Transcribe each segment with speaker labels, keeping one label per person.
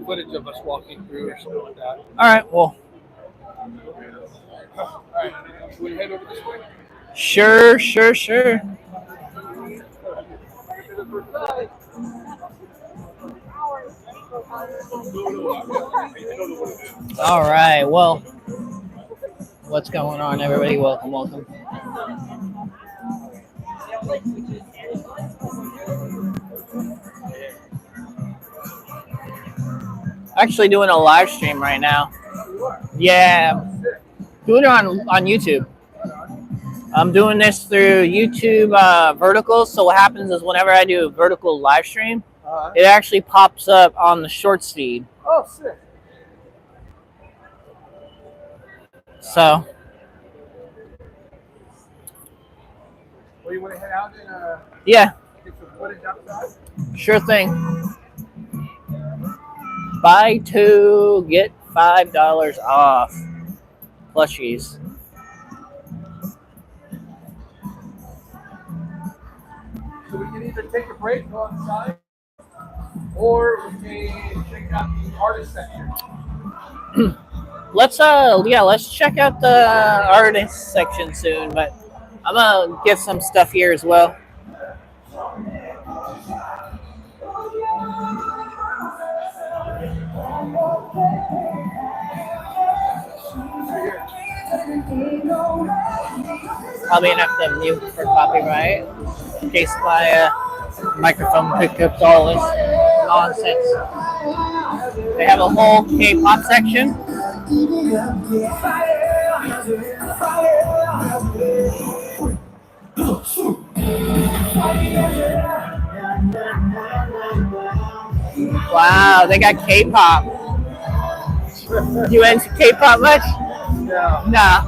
Speaker 1: footage of us walking through or something like that.
Speaker 2: All right, well.
Speaker 1: All right, should we head over this way?
Speaker 2: Sure. All right, well, what's going on, everybody? Welcome. Actually doing a live stream right now. Yeah, doing it on YouTube. I'm doing this through YouTube vertical. So what happens is whenever I do a vertical live stream, it actually pops up on the shorts feed.
Speaker 1: Oh, sick.
Speaker 2: So.
Speaker 1: Well, you want to head out and
Speaker 2: yeah.
Speaker 1: Get some footage outside?
Speaker 2: Sure thing. Buy 2, get $5 off. Plushies.
Speaker 1: So we can either take a break, go outside, or we can check out the artist section.
Speaker 2: Let's check out the artist section soon, but I'm gonna get some stuff here as well. Probably enough to mute for copyright in case my microphone picked up all this nonsense. They have a whole K-pop section. Wow, they got K-pop. You into K-pop much?
Speaker 1: No.
Speaker 2: Nah.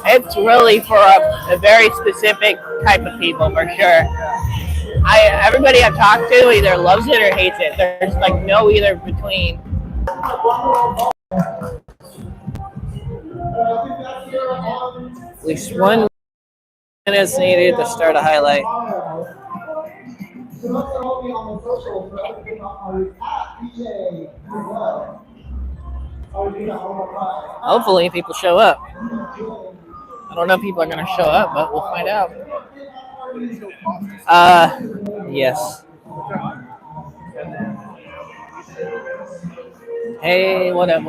Speaker 2: It's really for a very specific type of people, for sure. Everybody I've talked to either loves it or hates it. There's like no either between. At least 1 minute is needed to start a highlight. Hopefully people show up. I don't know if people are going to show up, but we'll find out. Yes. Hey, what up?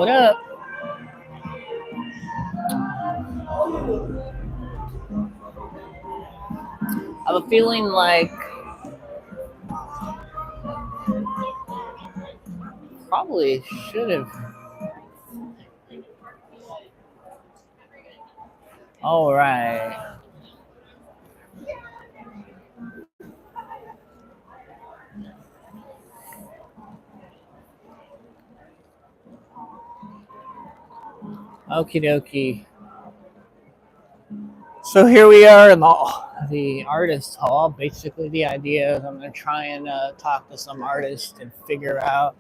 Speaker 2: I have a feeling like probably should have. All right. Okie dokie. So here we are in the artist hall. Basically, the idea is I'm going to try and talk to some artists and figure out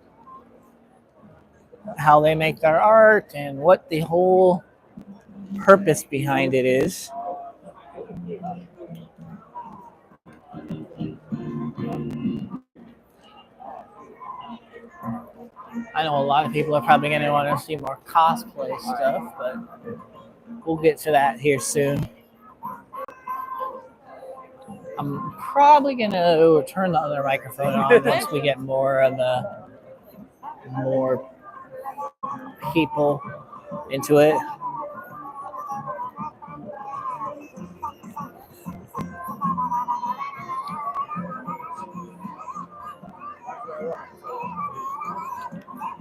Speaker 2: how they make their art and what the whole purpose behind it is. I know a lot of people are probably going to want to see more cosplay stuff, but we'll get to that here soon. I'm probably going to turn the other microphone on once we get more people into it.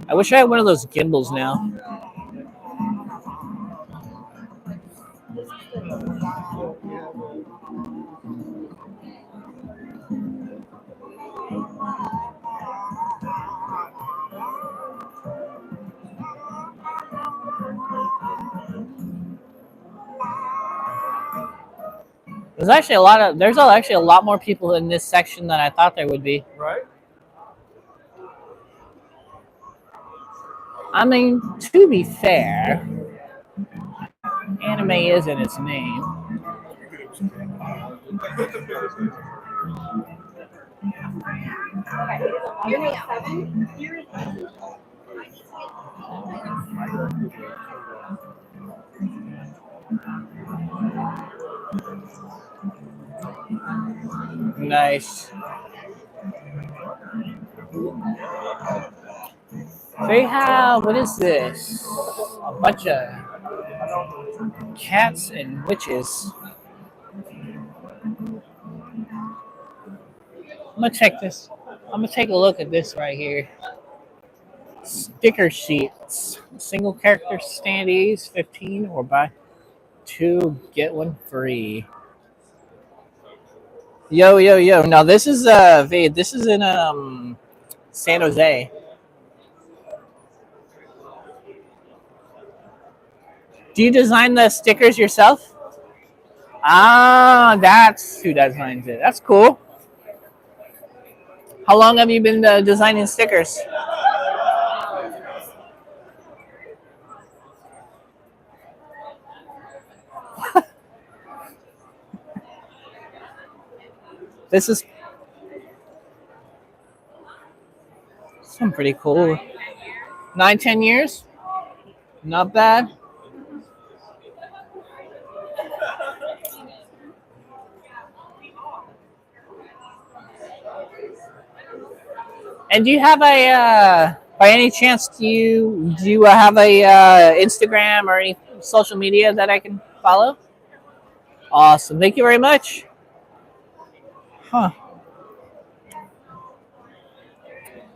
Speaker 2: I wish I had one of those gimbals now. There's actually a lot more people in this section than I thought there would be.
Speaker 1: Right.
Speaker 2: I mean, to be fair, anime is in its name. Nice. They have, what is this? A bunch of cats and witches. I'm gonna check this. I'm gonna take a look at this right here. Sticker sheets. Single character standees, 15, or buy 2, get 1 free. Yo, yo, yo. Now this is Vade. This is in San Jose. Do you design the stickers yourself? Ah, that's who designs it. That's cool. How long have you been designing stickers? This is some pretty cool. 9, 10 years? Not bad. And do you have a, by any chance, do you have a Instagram or any social media that I can follow? Awesome. Thank you very much. Huh.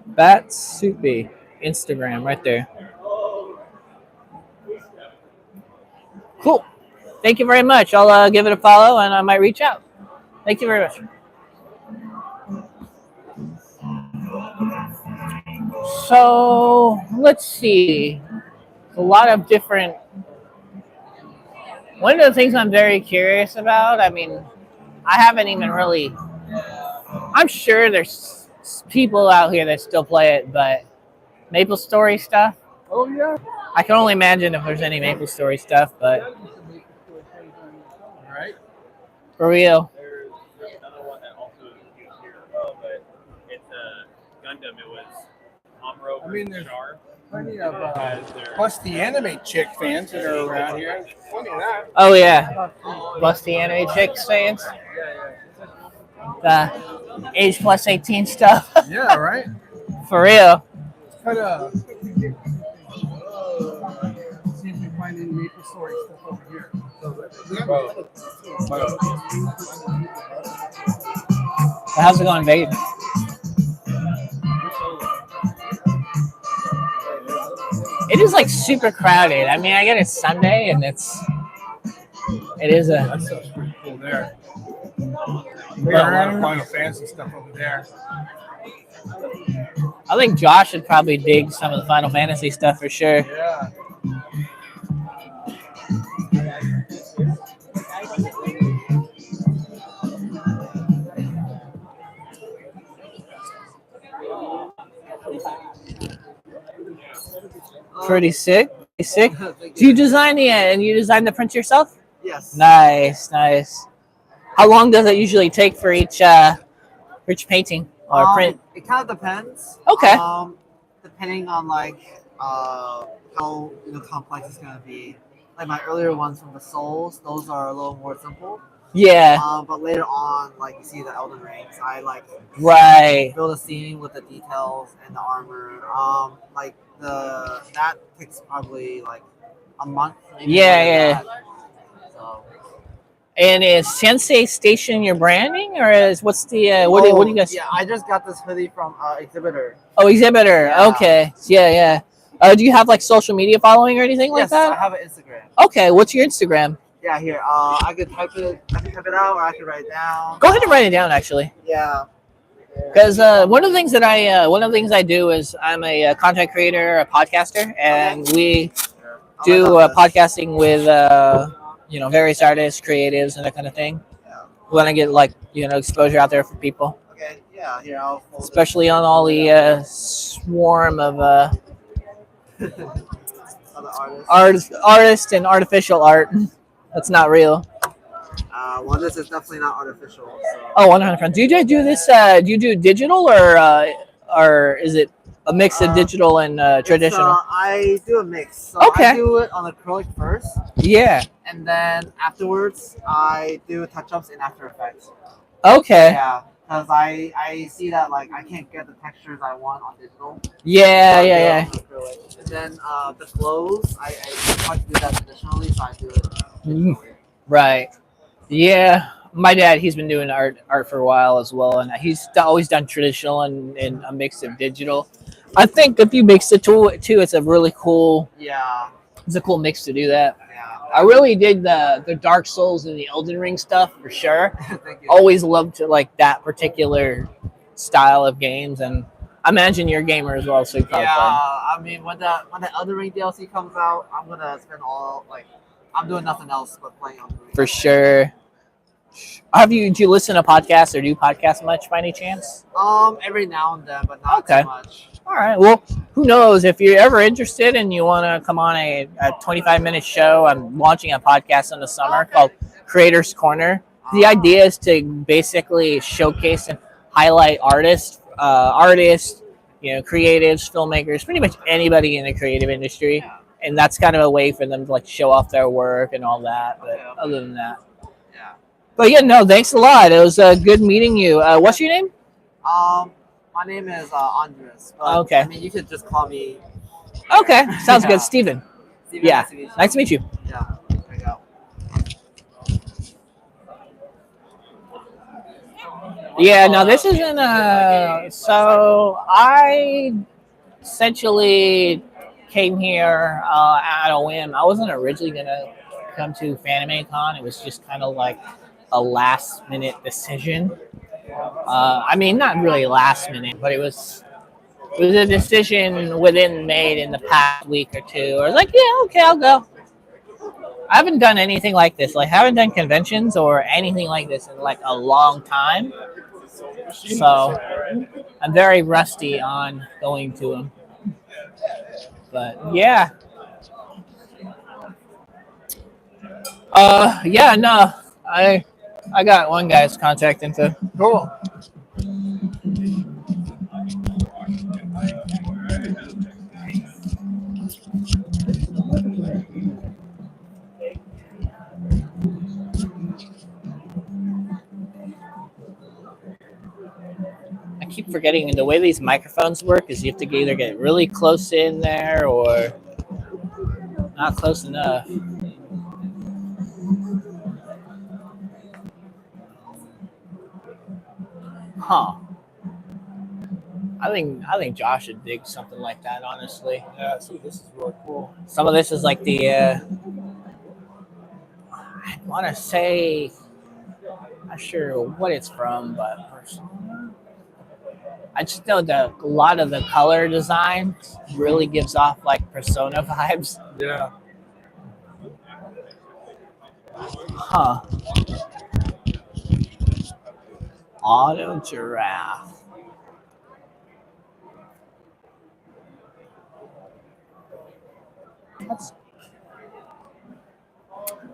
Speaker 2: Bat Soupy. Instagram right there. Cool. Thank you very much. I'll give it a follow and I might reach out. Thank you very much. So let's see. A lot of different. One of the things I'm very curious about, I mean, I haven't even really. I'm sure there's people out here that still play it, but Maple Story stuff.
Speaker 1: Oh yeah.
Speaker 2: I can only imagine if there's any Maple Story stuff, but
Speaker 1: All right.
Speaker 2: for real.
Speaker 3: There's another one that also is used here, but it's a Gundam. It was Amuro
Speaker 1: I mean,
Speaker 3: versus
Speaker 1: there's
Speaker 3: Char.
Speaker 1: plenty of
Speaker 3: As their-
Speaker 1: plus the anime chick fans that are around here. Plenty of that.
Speaker 2: Oh yeah, busty anime chicks fans. The age plus 18 stuff.
Speaker 1: Yeah, right.
Speaker 2: For real.
Speaker 1: Kind of. See if we find any Maple Story stuff over here.
Speaker 2: How's it going, Vade? It is like super crowded. I mean, I get it's Sunday and it is a.
Speaker 1: That stuff's pretty cool there. We got a lot of Final Fantasy stuff over there.
Speaker 2: I think Josh should probably dig some of the Final Fantasy stuff for sure.
Speaker 1: Yeah.
Speaker 2: Pretty sick. Pretty sick. Do you design and you design the print yourself?
Speaker 4: Yes.
Speaker 2: Nice, nice. How long does it usually take for each painting or print?
Speaker 4: It kind of depends.
Speaker 2: Okay.
Speaker 4: Depending on like how complex it's gonna be. Like my earlier ones from the Souls, those are a little more simple.
Speaker 2: Yeah.
Speaker 4: But later on, like you see the Elden Rings, I like
Speaker 2: Right.
Speaker 4: build a scene with the details and the armor. Like that takes probably like a month. Maybe
Speaker 2: Yeah,
Speaker 4: more than
Speaker 2: yeah.
Speaker 4: that. So.
Speaker 2: And is Sensei Station your branding, or is what's the what do you guys?
Speaker 4: Yeah, I just got this hoodie from Exhibitor.
Speaker 2: Oh, Exhibitor.
Speaker 4: Yeah.
Speaker 2: Okay. Yeah. Do you have like social media following or anything like
Speaker 4: Yes,
Speaker 2: that?
Speaker 4: I have an Instagram.
Speaker 2: Okay. What's your Instagram?
Speaker 4: Yeah, here. I could type it. I can type it out, or I could write it down.
Speaker 2: Go ahead and write it down, actually.
Speaker 4: Yeah.
Speaker 2: Because one of the things I do is I'm a content creator, a podcaster, and we do podcasting with various artists, creatives, and that kind of thing.
Speaker 4: Yeah.
Speaker 2: We want to get like exposure out there for people,
Speaker 4: Okay. Yeah. Here, I'll fold it.
Speaker 2: especially on all the swarm of
Speaker 4: Other artists.
Speaker 2: artists and artificial art that's not real.
Speaker 4: Yeah, well, this is definitely not artificial. So.
Speaker 2: Oh, 100%. Do you guys do this? Do you do digital or is it a mix of digital and traditional?
Speaker 4: I do a mix. So
Speaker 2: Okay.
Speaker 4: I do it on acrylic first,
Speaker 2: Yeah.
Speaker 4: and then afterwards I do touch-ups in After Effects.
Speaker 2: Okay.
Speaker 4: Yeah, because I see that like I can't get the textures I want on digital.
Speaker 2: Yeah,
Speaker 4: So I do it
Speaker 2: yeah,
Speaker 4: on acrylic. And then the glows, I like to do that traditionally, so I do it digitally.
Speaker 2: Right. Yeah. My dad, he's been doing art for a while as well, and he's always done traditional and a mix of digital. I think if you mix the two, it's a really cool.
Speaker 4: Yeah,
Speaker 2: It's a cool mix to do that.
Speaker 4: yeah.
Speaker 2: I really dig the Dark Souls and the Elden Ring stuff for sure.
Speaker 4: Thank you.
Speaker 2: Always loved to like that particular style of games, and I imagine you're a gamer as well, so you probably
Speaker 4: Yeah,
Speaker 2: play.
Speaker 4: I mean when the Elden Ring DLC comes out, I'm gonna spend all like I'm doing nothing else but playing Elden Ring.
Speaker 2: For sure. Do you listen to podcasts or do podcasts much by any chance?
Speaker 4: Every now and then, but not
Speaker 2: Okay.
Speaker 4: too much.
Speaker 2: All right. Well, who knows? If you're ever interested and you want to come on a 25-minute show, I'm launching a podcast in the summer called Creators Corner. The idea is to basically showcase and highlight artists, creatives, filmmakers, pretty much anybody in the creative industry.
Speaker 4: Yeah.
Speaker 2: And that's kind of a way for them to like show off their work and all that. But
Speaker 4: Okay.
Speaker 2: other than that.
Speaker 4: Yeah.
Speaker 2: But yeah, no, thanks a lot. It was good meeting you. What's your name?
Speaker 4: My name is Andres. But,
Speaker 2: Okay.
Speaker 4: I mean, you could just call me.
Speaker 2: Okay, sounds
Speaker 4: Yeah.
Speaker 2: good. Steven.
Speaker 4: Steven,
Speaker 2: Yeah.
Speaker 4: Nice to meet you.
Speaker 2: Nice to meet you.
Speaker 4: Yeah. There you go.
Speaker 2: Yeah, no, this isn't so I essentially came here out of whim. I wasn't originally gonna come to FanAnime Con. It was just kind of like a last minute decision. I mean, not really last minute, but it was a decision made in the past week or two. I was like, yeah, okay, I'll go. I haven't done anything like this. Like, I haven't done conventions or anything like this in like a long time. So I'm very rusty on going to them. But yeah. Yeah, no. I got one guy's contact info. Cool. I keep forgetting the way these microphones work is you have to either get really close in there or not close enough. Huh. I think Josh would dig something like that, honestly.
Speaker 1: Yeah, see, this is really cool.
Speaker 2: Some of this is like the I want to say, not sure what it's from, but I just know that a lot of the color design really gives off like Persona vibes.
Speaker 1: Yeah.
Speaker 2: Huh. Auto giraffe.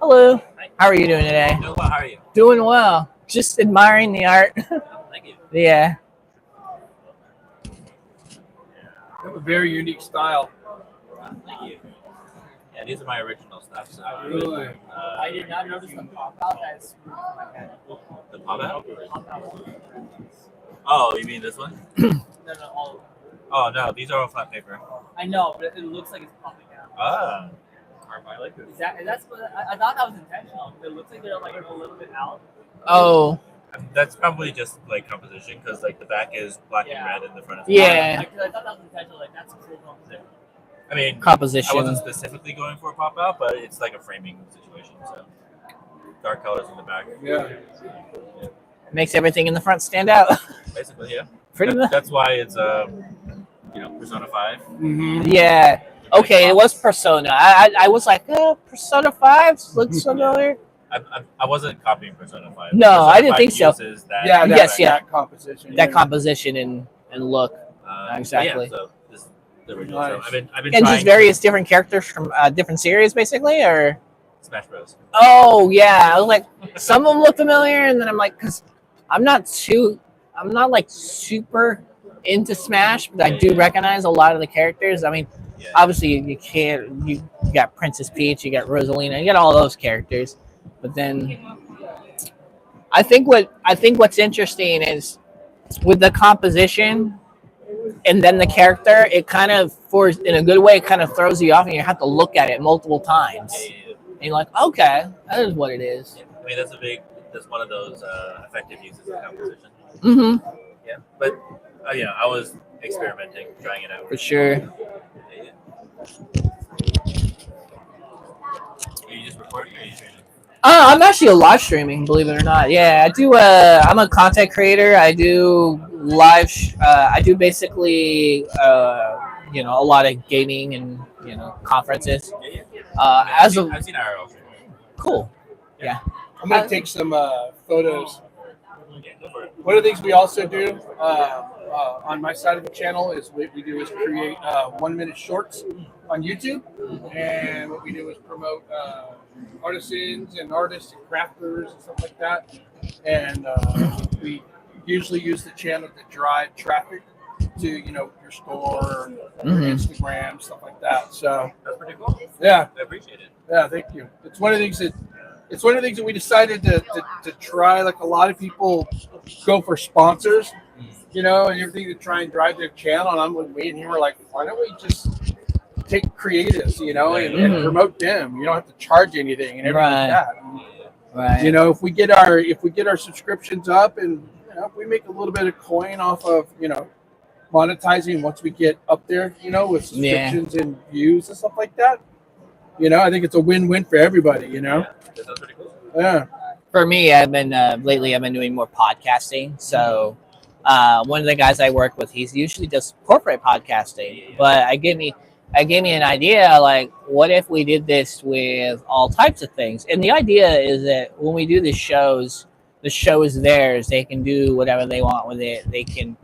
Speaker 2: Hello. How are you doing today?
Speaker 3: Doing well, how are you?
Speaker 2: Doing well. Just admiring the art.
Speaker 3: Thank you.
Speaker 2: Yeah.
Speaker 1: You have a very unique style.
Speaker 3: Thank you. Yeah, these are my original stuff. So
Speaker 1: Really?
Speaker 2: I did not notice the pop out that's my head.
Speaker 3: the pop out? Oh, you mean this one?
Speaker 2: No,
Speaker 3: Oh no, these are all flat paper.
Speaker 2: I know, but it looks like it's popping out.
Speaker 3: Ah, I like this.
Speaker 2: That's what I thought that was intentional. It looks like they're like a little bit out. Oh.
Speaker 3: That's probably just like composition because like the back is black and red and the front is
Speaker 2: Yeah.
Speaker 3: black.
Speaker 2: I thought that was intentional. Like that's cool composition.
Speaker 3: I mean,
Speaker 2: Composition.
Speaker 3: I wasn't specifically going for a pop out, but it's like a framing situation. So dark colors in the back.
Speaker 1: Yeah.
Speaker 2: Makes everything in the front stand out.
Speaker 3: Basically, yeah.
Speaker 2: Pretty much.
Speaker 3: That's why it's Persona 5.
Speaker 1: Mm-hmm.
Speaker 2: Yeah. Okay, it was Persona. I was like, Persona 5 looks familiar.
Speaker 3: I wasn't copying Persona 5.
Speaker 2: No,
Speaker 3: Persona
Speaker 2: I didn't
Speaker 3: 5
Speaker 2: think so.
Speaker 3: uses That,
Speaker 1: Yeah, that,
Speaker 2: Yes, yeah.
Speaker 1: that composition.
Speaker 2: That
Speaker 1: yeah.
Speaker 2: composition and look. Exactly.
Speaker 3: Yeah, so this is the original.
Speaker 1: Nice.
Speaker 3: So I've been
Speaker 2: And
Speaker 3: trying
Speaker 2: just various different characters from different series, basically, or
Speaker 3: Smash Bros.
Speaker 2: Oh yeah, I was like, some of them look familiar, and then I'm like, because I'm not like super into Smash, but I do recognize a lot of the characters. I mean,
Speaker 3: Yeah.
Speaker 2: obviously you got Princess Peach, you got Rosalina, you got all those characters, but then I think what's interesting is with the composition and then the character, it kind of in a good way, it kind of throws you off, and you have to look at it multiple times.
Speaker 3: Yeah.
Speaker 2: And you're like, okay, that is what it is.
Speaker 3: Yeah. I mean, that's one of those effective uses of composition.
Speaker 2: Mm-hmm.
Speaker 3: Yeah, but I was experimenting, trying it out.
Speaker 2: For sure.
Speaker 3: Yeah. Are you just recording, or are you streaming?
Speaker 2: I'm actually a live streaming, believe it or not. Yeah, I do. I'm a content creator. I do live. I do basically, a lot of gaming and conferences.
Speaker 3: Yeah.
Speaker 2: I've
Speaker 3: seen IRL streaming.
Speaker 2: Cool. Yeah.
Speaker 1: I'm gonna take some photos.
Speaker 3: Yeah, go for it.
Speaker 1: One of the things we also do on my side of the channel is what we do is create 1 minute shorts on YouTube, and what we do is promote artisans and artists and crafters and stuff like that. And we usually use the channel to drive traffic to your store, your Instagram, stuff like that. So
Speaker 3: That's pretty cool.
Speaker 1: yeah,
Speaker 3: I appreciate it.
Speaker 1: yeah, thank you. It's one of the things that we decided to try. Like a lot of people go for sponsors, and everything to try and drive their channel. And I'm with me and him. We're like, why don't we just take creatives, and promote them? You don't have to charge anything and everything like that.
Speaker 2: Right.
Speaker 1: If we get our subscriptions up, and if we make a little bit of coin off of monetizing once we get up there, with subscriptions and views and stuff like that. I think it's a win-win for everybody.
Speaker 3: Yeah, that sounds pretty cool.
Speaker 1: Yeah.
Speaker 2: For me, I've been lately. I've been doing more podcasting. So one of the guys I work with, he's usually does corporate podcasting. But I gave me an idea. Like, what if we did this with all types of things? And the idea is that when we do the show is theirs. They can do whatever they want with it. They can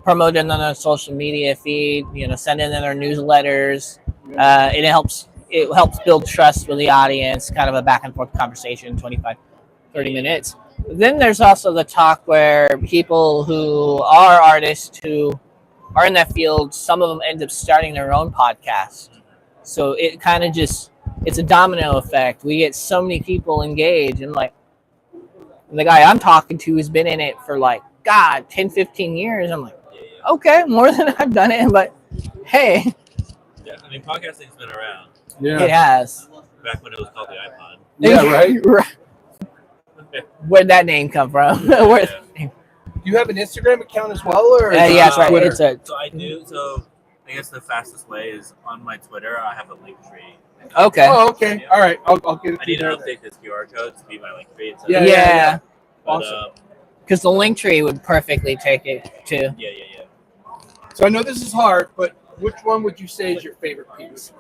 Speaker 2: promote it on their social media feed. Send it in their newsletters. And it helps build trust with the audience, kind of a back and forth conversation, 25, 30 minutes. Then there's also the talk where people who are artists who are in that field, some of them end up starting their own podcast. So it kind of it's a domino effect. We get so many people engaged, and like the guy I'm talking to has been in it for 10, 15 years. I'm like, okay, more than I've done it, but hey.
Speaker 3: Yeah, I mean, podcasting's been around.
Speaker 1: Yeah.
Speaker 2: It has.
Speaker 3: Back when it was called the iPod.
Speaker 1: Yeah, right.
Speaker 2: Where'd that name come from?
Speaker 1: Do you have an Instagram account as well, or?
Speaker 2: Yeah, that's right.
Speaker 1: Twitter?
Speaker 3: So I do. So I guess the fastest way is on my Twitter. I have a link tree.
Speaker 2: Okay.
Speaker 1: Oh, okay. All right. I'll get it.
Speaker 3: I need to update this QR code to be my link tree. So,
Speaker 2: Yeah.
Speaker 3: But,
Speaker 1: Awesome.
Speaker 2: Because the link tree would perfectly take it to.
Speaker 3: Yeah.
Speaker 1: So I know this is hard, but which one would you say is your favorite piece?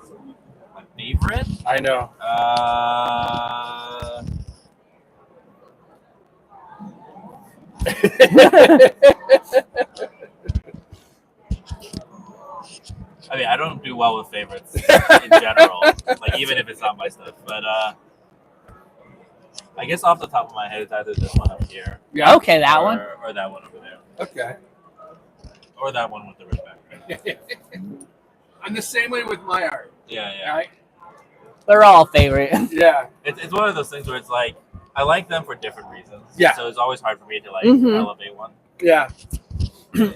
Speaker 3: My favorite?
Speaker 1: I know.
Speaker 3: I mean, I don't do well with favorites in general, even if it's not my stuff. But I guess off the top of my head, it's either this one up here.
Speaker 1: Yeah.
Speaker 2: Okay, that one.
Speaker 3: Or that one over there.
Speaker 1: Okay.
Speaker 3: Or that one with the red background.
Speaker 1: I'm the same way with my art.
Speaker 3: Yeah.
Speaker 1: Right?
Speaker 2: They're all favorite.
Speaker 1: Yeah.
Speaker 3: It's one of those things where it's like, I like them for different reasons.
Speaker 1: Yeah.
Speaker 3: So it's always hard for me to elevate one.
Speaker 1: Yeah.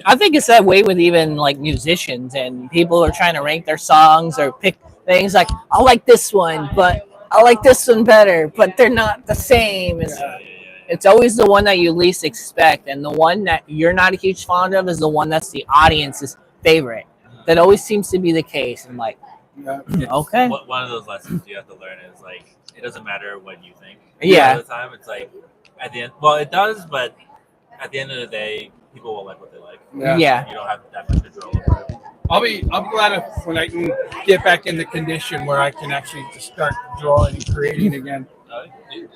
Speaker 2: I think it's that way with even musicians and people who are trying to rank their songs or pick things like, I like this one, but I like this one better, but they're not the same. It's always the one that you least expect, and the one that you're not a huge fan of is the one that's the audience's favorite. That always seems to be the case. And okay.
Speaker 3: One of those lessons you have to learn is it doesn't matter what you think.
Speaker 2: Yeah.
Speaker 3: All the time, it's at the end. Well, it does, but at the end of the day, people will like what they like.
Speaker 2: Yeah.
Speaker 3: You don't have that much control over it.
Speaker 1: I'm glad when I can get back in the condition where I can actually just start drawing and creating again.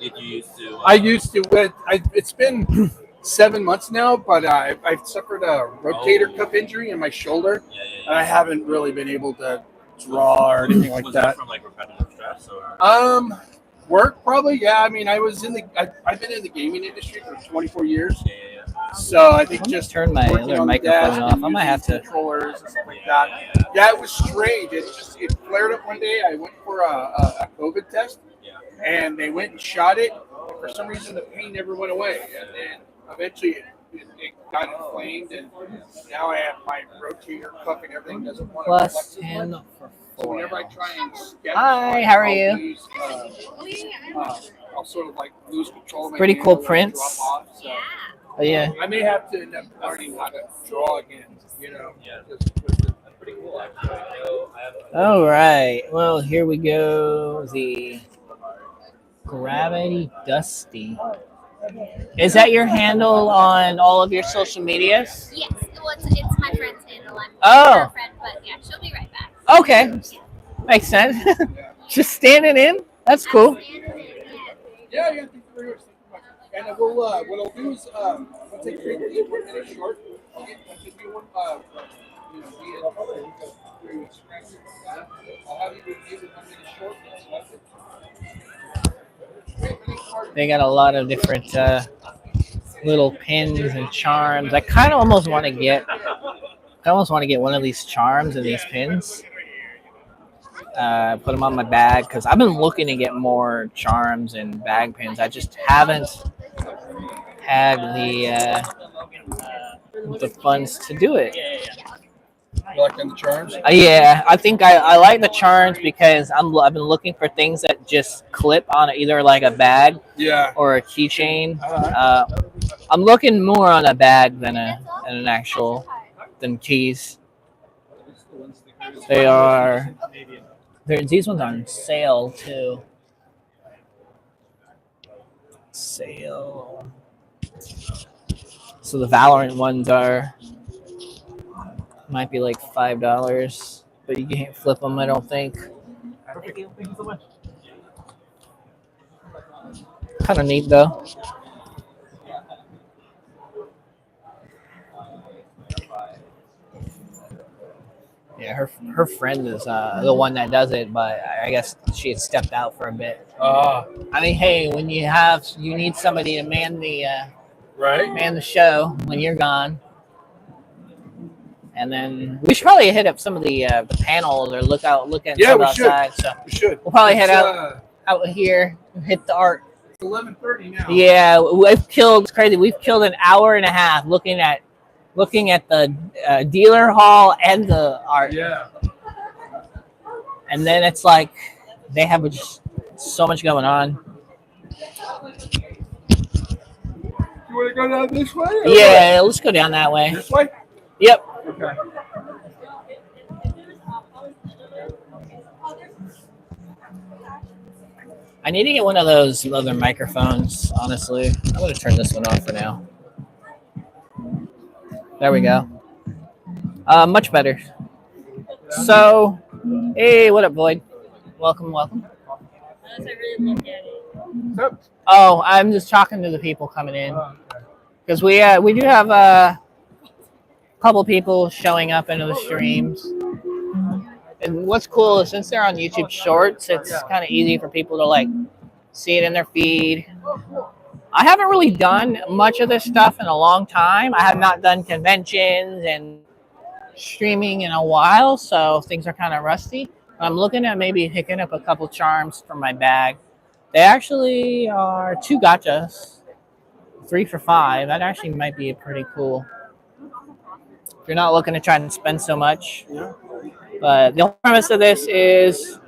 Speaker 3: Did you used to?
Speaker 1: I used to, but it's been 7 months now. But I've suffered a rotator cuff injury in my shoulder, and I haven't really been able to draw or anything like
Speaker 3: Was
Speaker 1: that.
Speaker 3: from repetitive stress or?
Speaker 1: Work probably, yeah. I mean, I've been in the gaming industry for 24 years, so I think
Speaker 2: Let me
Speaker 1: just
Speaker 2: turn my
Speaker 1: working
Speaker 2: other
Speaker 1: on the
Speaker 2: microphone
Speaker 1: desk
Speaker 2: off.
Speaker 1: and
Speaker 2: I might
Speaker 1: using
Speaker 2: have to.
Speaker 1: controllers and stuff like that. Yeah, it was strange. It flared up one day. I went for a COVID test, and they went and shot it. And for some reason, the pain never went away, and then eventually it got inflamed, and now I have my rotator cuff and everything doesn't want to
Speaker 2: Plus
Speaker 1: flex as
Speaker 2: 10
Speaker 1: much.
Speaker 2: for
Speaker 1: So
Speaker 2: 4
Speaker 1: whenever I
Speaker 2: ounce.
Speaker 1: try and sketch,
Speaker 2: Hi, how are
Speaker 1: I'll
Speaker 2: you?
Speaker 1: lose, I'll sort of like lose control of my
Speaker 2: Pretty
Speaker 1: hand,
Speaker 2: cool
Speaker 1: it'll, like,
Speaker 2: prints.
Speaker 1: drop off, so
Speaker 2: Oh, yeah.
Speaker 1: I may have to end up learning how to draw again. You know.
Speaker 3: Yeah.
Speaker 1: Just with the-
Speaker 3: That's pretty cool, actually. So I have
Speaker 2: All right. Well, here we go. The Gravity Dusty. Is that your handle on all of your social medias?
Speaker 5: Yes, well, it's my friend's handle. I'm
Speaker 2: Oh.
Speaker 5: her friend, but yeah, she'll be right back.
Speaker 2: Okay. Makes sense. Just standing in. That's cool.
Speaker 1: Yeah, yeah. Thank you very much. And we'll what I'll do is we'll take 1 minute short. I'll give you one you know via Instagram. I'll have you review the 1 minute short.
Speaker 2: They got a lot of different little pins and charms. I kind of almost want to get. I almost want to get one of these charms and these pins. Put them on my bag because I've been looking to get more charms and bag pins. I just haven't had the funds to do it.
Speaker 1: You like them the charms?
Speaker 2: Yeah, I think I like the charms because I've been looking for things that just clip on either like a bag
Speaker 1: Yeah.
Speaker 2: or a keychain. I'm looking more on a bag than an actual than keys. They are. These ones are on sale too. Sale. So the Valorant ones might be like $5, but you can't flip them. I don't think.
Speaker 4: Thank you. Thank you so much.
Speaker 2: Kind of neat though. Yeah, her friend is the one that does it, but I guess she had stepped out for a bit. I mean, hey, when you need somebody to man the show when you're gone, and then we should probably hit up some of the panels or look at some outside. So
Speaker 1: We should.
Speaker 2: we'll probably head out here and hit the art.
Speaker 1: It's 11:30 now.
Speaker 2: Yeah, it's crazy. We've killed an hour and a half looking at the dealer hall and the art.
Speaker 1: Yeah.
Speaker 2: And then it's like they have just so much going on.
Speaker 1: You want to go down this way?
Speaker 2: Yeah, let's go down that way.
Speaker 1: This way?
Speaker 2: Yep.
Speaker 1: Okay.
Speaker 2: I need to get one of those other microphones, honestly. I'm going to turn this one off for now. There we go. Much better. So, hey, what up, Boyd? Welcome.
Speaker 5: As I really look at it.
Speaker 2: Oh, I'm just talking to the people coming in. Because we do have a couple people showing up into the streams. And what's cool is since they're on YouTube Shorts, it's kind of easy for people to like see it in their feed. I haven't really done much of this stuff in a long time. I have not done conventions and streaming in a while, so things are kind of rusty. I'm looking at maybe picking up a couple charms from my bag. They actually are 2 gachas, 3 for $5. That actually might be pretty cool. If you're not looking to try and spend so much. But the whole premise of this is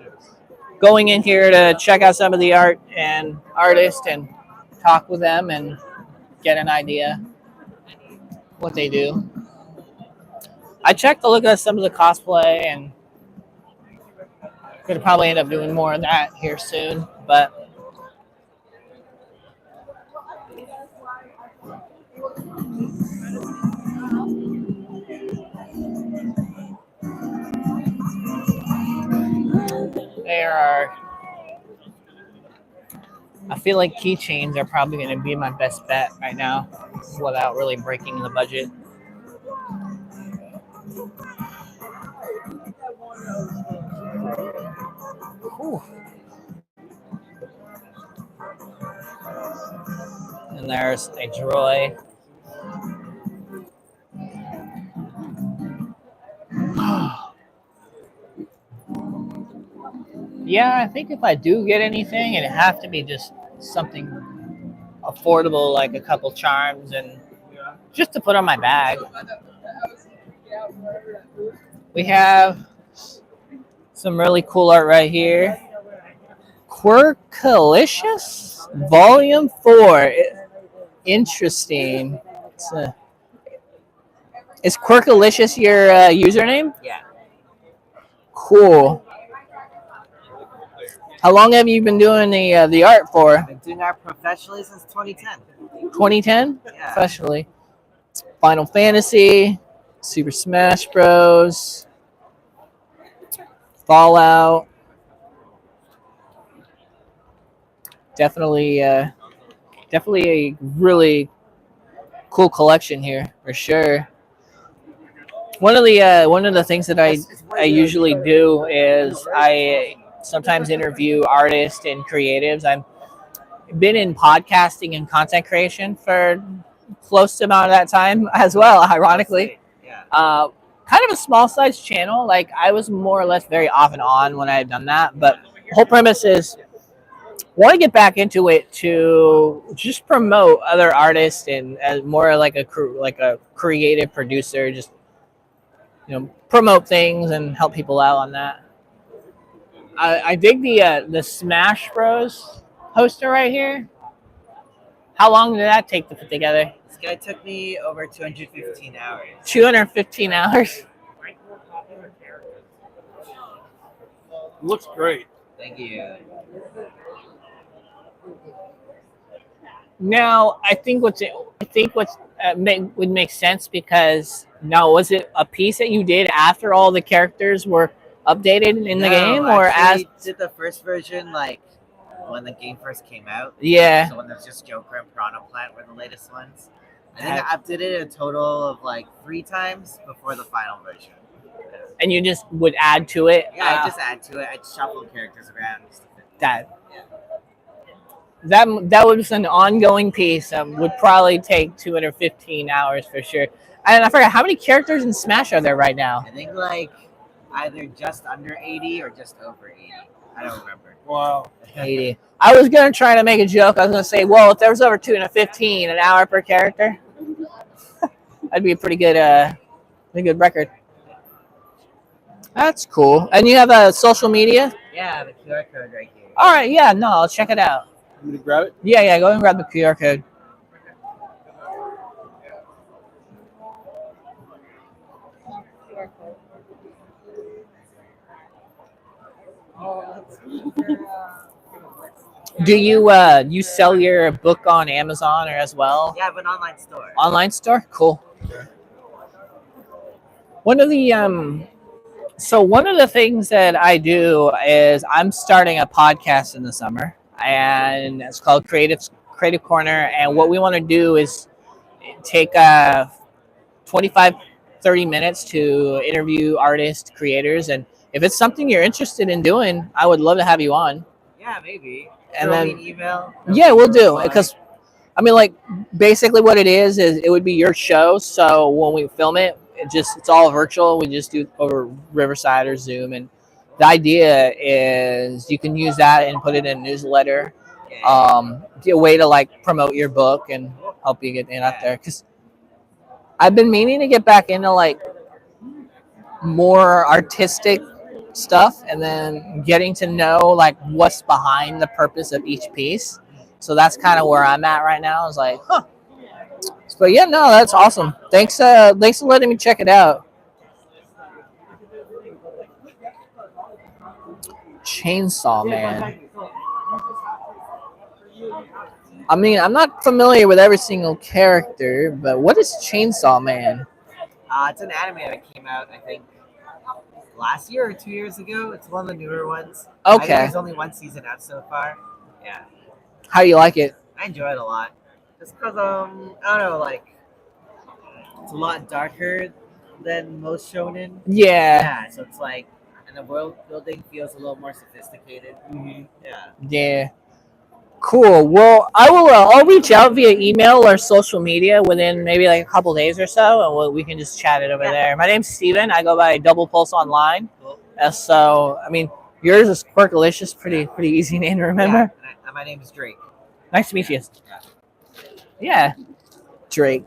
Speaker 2: going in here to check out some of the art and artists and talk with them and get an idea what they do. I checked a look at some of the cosplay and could probably end up doing more of that here soon, but there are. I feel like keychains are probably going to be my best bet right now without really breaking the budget. Ooh. And there's a droid. Yeah, I think if I do get anything, it'd have to be just something affordable, like a couple charms and just to put on my bag. We have some really cool art right here. Quirkalicious Volume 4. Interesting. Is Quirkalicious your username?
Speaker 4: Yeah.
Speaker 2: Cool. How long have you been doing the art for?
Speaker 4: I've been doing art professionally since 2010.
Speaker 2: 2010?
Speaker 4: Yeah.
Speaker 2: Professionally. Final Fantasy, Super Smash Bros, Fallout. Definitely a really cool collection here for sure. One of the things that I usually do is I sometimes interview artists and creatives. I've been in podcasting and content creation for close to amount of that time as well, ironically.
Speaker 4: Yeah.
Speaker 2: Kind of a small size channel. Like I was more or less very off and on when I had done that, but the whole premise is want to get back into it to just promote other artists and as more like a creative producer, just promote things and help people out on that. I dig the Smash Bros poster right here. How long did that take to put together?
Speaker 4: This guy took me over 215 hours.
Speaker 2: 215 hours.
Speaker 1: Looks great.
Speaker 4: Thank you.
Speaker 2: Now, I think what's would make sense because now was it a piece that you did after all the characters were updated in the game, or
Speaker 4: actually
Speaker 2: as
Speaker 4: did the first version like when the game first came out?
Speaker 2: Yeah.
Speaker 4: So when there's just Joker and Piranha Plant were the latest ones. I think I updated it a total of like 3 times before the final version.
Speaker 2: And you just would add to it?
Speaker 4: Yeah, I just add to it. I shuffle characters around.
Speaker 2: That was an ongoing piece. Would probably take 215 hours for sure. And I forgot, how many characters in Smash are there right now?
Speaker 4: I think like either just under 80 or just over 80. I don't remember.
Speaker 1: Wow.
Speaker 2: 80. I was going to try to make a joke. I was going to say, well, if there was over 215 an hour per character, that'd be a pretty good record. That's cool. And you have a social media?
Speaker 4: Yeah, the QR code right here.
Speaker 2: All right, yeah, no, I'll check it out.
Speaker 1: You want me to grab it?
Speaker 2: Yeah, go and grab the QR code. Do you sell your book on Amazon or as well?
Speaker 4: Yeah, I have an online store.
Speaker 2: Online store? Cool. One of the things that I do is I'm starting a podcast in the summer, and it's called Creative Corner. And what we want to do is take 25, 30 minutes to interview artists, creators, and if it's something you're interested in doing, I would love to have you on.
Speaker 4: Yeah, maybe.
Speaker 2: And
Speaker 4: Throw
Speaker 2: then
Speaker 4: me an email.
Speaker 2: Yeah, we'll do because I mean, like, basically what it is it would be your show. So when we film it, it's all virtual. We just do over Riverside or Zoom, and the idea is you can use that and put it in a newsletter. A way to like promote your book and help you get it out there. Because I've been meaning to get back into like more artistic stuff, and then getting to know like what's behind the purpose of each piece. So that's kind of where I'm at right now. I was like, huh. But yeah, no, that's awesome. Thanks for letting me check it out. Chainsaw Man. I mean, I'm not familiar with every single character, but what is Chainsaw Man?
Speaker 4: It's an anime that came out, I think, last year or 2 years ago. It's one of the newer ones.
Speaker 2: Okay.
Speaker 4: I think there's only 1 season out so far. Yeah.
Speaker 2: How do you like it?
Speaker 4: I enjoy it a lot. Just because, I don't know, like, it's a lot darker than most shonen.
Speaker 2: Yeah.
Speaker 4: Yeah, so it's like, and the world building feels a little more sophisticated.
Speaker 1: Mm-hmm.
Speaker 4: Yeah.
Speaker 2: Yeah. Cool. Well, I will. I'll reach out via email or social media within maybe like a couple days or so, and we can just chat it over there. My name's Steven. I go by Doublepulse online. So, I mean, yours is Quirkalicious. Pretty easy name to remember.
Speaker 4: Yeah, and my name is Drake.
Speaker 2: Nice to meet you. Yeah, Drake.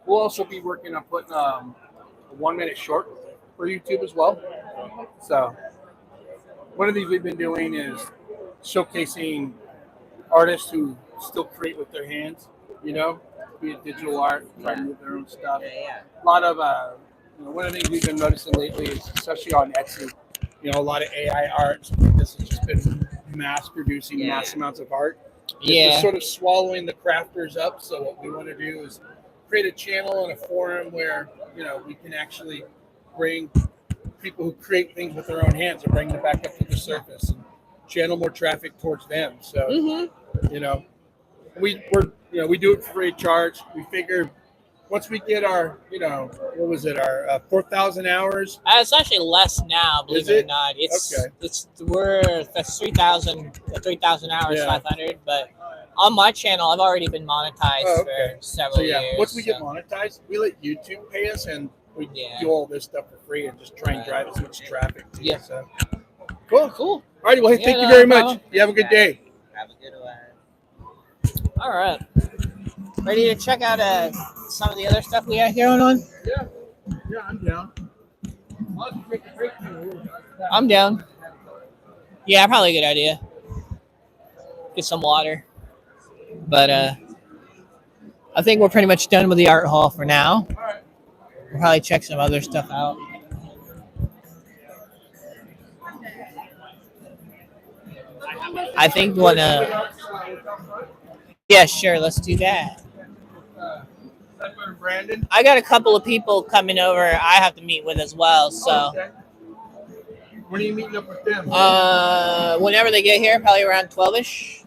Speaker 1: We'll also be working on putting a 1 minute short for YouTube as well. So one of these we've been doing is showcasing artists who still create with their hands, you know, be it digital art, trying to do their own stuff.
Speaker 4: Yeah.
Speaker 1: A lot of one of the things we've been noticing lately is, especially on Etsy, you know, a lot of AI art. This has just been mass producing mass amounts of art. It's just sort of swallowing the crafters up. So what we want to do is create a channel and a forum where, you know, we can actually bring people who create things with their own hands and bring them back up to the surface and channel more traffic towards them. So, you know, we do it for free of charge. We figure once we get our, you know, what was it, our 4,000 hours?
Speaker 2: It's actually less now, believe it or not. That's 3,000 hours, 500. But on my channel, I've already been monetized for several years.
Speaker 1: Once we get monetized, we let YouTube pay us, and we do all this stuff for free and just try and drive as much traffic to you. So. Cool. All right. Well, hey, thank you very much. You have a good day.
Speaker 4: Have a good one.
Speaker 2: All right. Ready to check out some of the other stuff we got here on?
Speaker 1: Yeah, I'm down.
Speaker 2: I'm down. Yeah, probably a good idea. Get some water. But I think we're pretty much done with the art hall for now. We'll probably check some other stuff out. I think yeah, sure, let's do that.
Speaker 1: Brandon?
Speaker 2: I got a couple of people coming over I have to meet with as well, so.
Speaker 1: When are you meeting up with them?
Speaker 2: Whenever they get here, probably around 12-ish.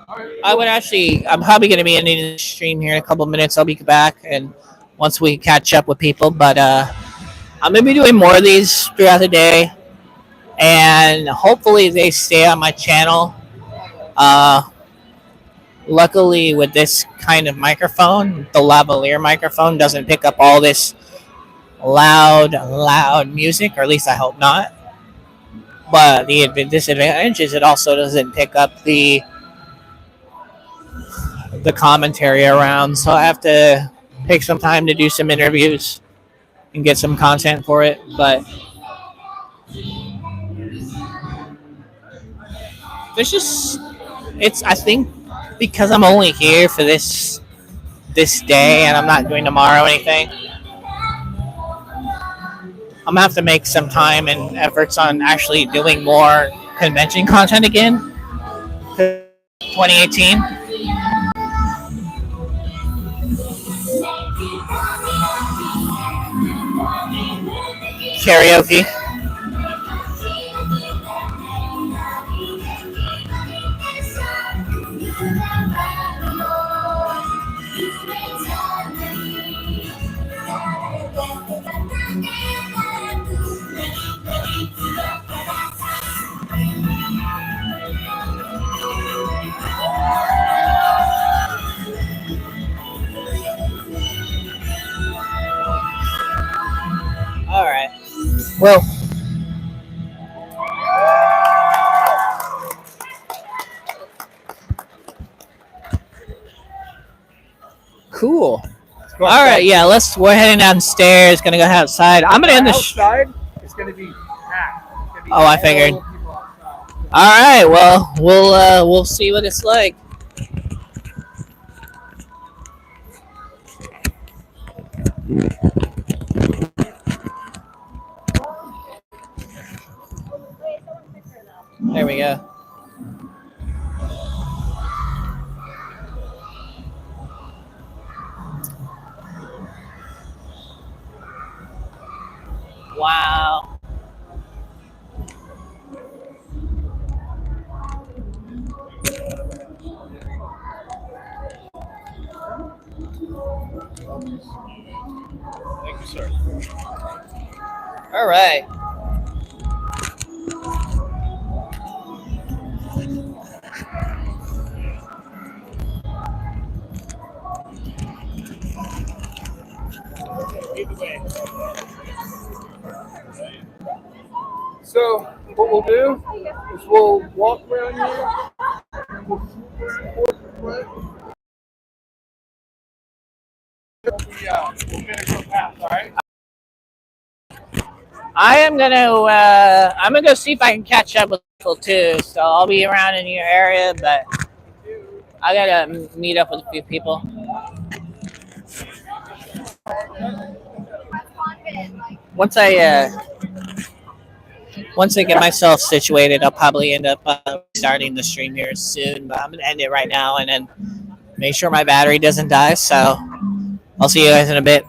Speaker 2: I'm probably going to be ending the stream here in a couple of minutes. I'll be back and once we catch up with people, but I'm going to be doing more of these throughout the day, and hopefully they stay on my channel. Luckily, with this kind of microphone, the lavalier microphone doesn't pick up all this loud music, or at least I hope not. But the disadvantage is it also doesn't pick up the commentary around, so I have to take some time to do some interviews and get some content for it. But I think because I'm only here for this day and I'm not doing tomorrow or anything, I'm gonna have to make some time and efforts on actually doing more convention content again. 2018. Karaoke. All right. Well, cool. All right, yeah, we're heading downstairs. Gonna go outside. I'm gonna end the
Speaker 1: outside. It's gonna be packed.
Speaker 2: Oh, I figured. All right, well, we'll see what it's like. There we go. Wow.
Speaker 3: Thank you, sir.
Speaker 2: All right.
Speaker 1: So what we'll do is we'll walk around here. We'll go past, all right?
Speaker 2: I'm gonna go see if I can catch up with people too. So I'll be around in your area, but I gotta meet up with a few people. Once I get myself situated, I'll probably end up starting the stream here soon. But I'm gonna end it right now and then make sure my battery doesn't die. So I'll see you guys in a bit.